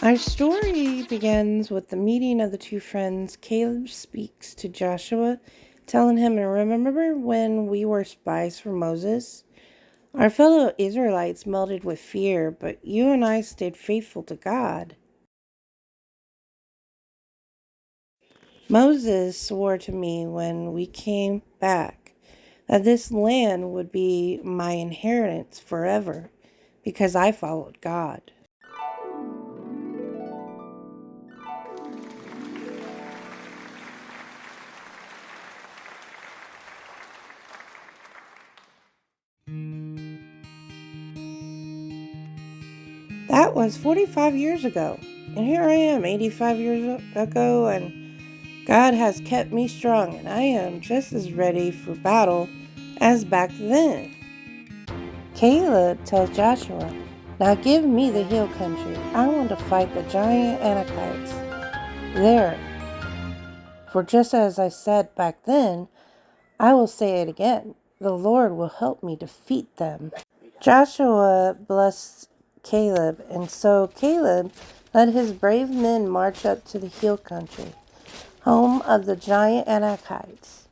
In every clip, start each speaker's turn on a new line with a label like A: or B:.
A: Our story begins with the meeting of the two friends. Caleb speaks to Joshua, telling him, "Remember when we were spies for Moses? Our fellow Israelites melted with fear, but you and I stayed faithful to God. Moses swore to me when we came back that this land would be my inheritance forever because I followed God." That was 45 years ago, and here I am 85 years ago, and God has kept me strong, and I am just as ready for battle as back then. Caleb tells Joshua, "Now give me the hill country. I want to fight the giant Anakites there. For just as I said back then, I will say it again. The Lord will help me defeat them." Joshua blessed Caleb, and so Caleb led his brave men march up to the hill country, home of the giant Anakites,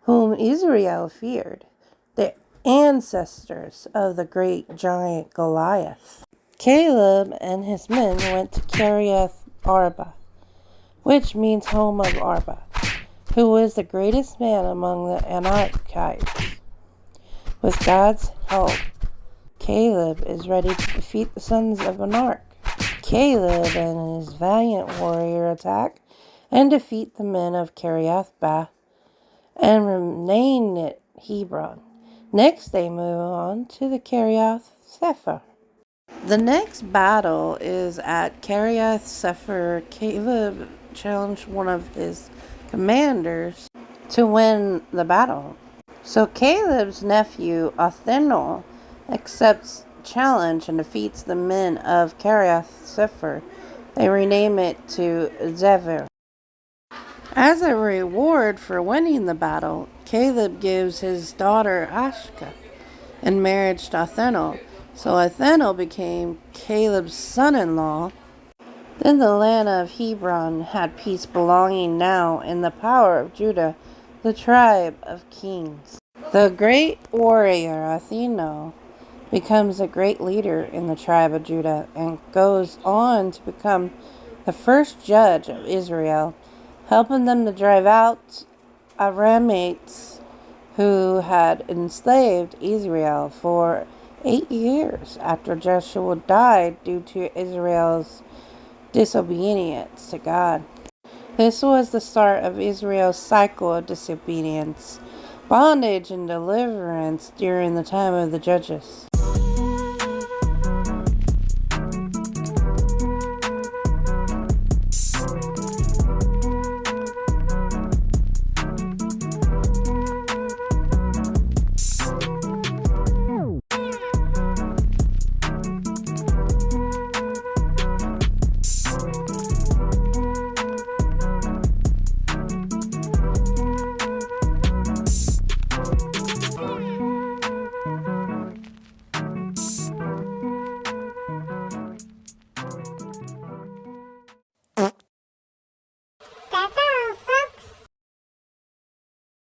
A: whom Israel feared, the ancestors of the great giant Goliath. Caleb and his men went to Kiriath Arba, which means home of Arba, who was the greatest man among the Anakites. With God's help, Caleb is ready to defeat the sons of Anak. Caleb and his valiant warrior attack and defeat the men of Kiriath-Bath and remain at Hebron. Next, they move on to the Kiriath-Sefer. The next battle is at Kiriath-Sefer. Caleb challenged one of his commanders to win the battle. So Caleb's nephew, Othniel, accepts challenge and defeats the men of Kiriath-Sefer. They rename it to Zever. As a reward for winning the battle, Caleb gives his daughter Ashka in marriage to Othniel. So Othniel became Caleb's son-in-law. Then the land of Hebron had peace, belonging now in the power of Judah, the tribe of kings. The great warrior Othniel becomes a great leader in the tribe of Judah and goes on to become the first judge of Israel, helping them to drive out Aramites who had enslaved Israel for 8 years after Joshua died due to Israel's disobedience to God. This was the start of Israel's cycle of disobedience, bondage, and deliverance during the time of the judges.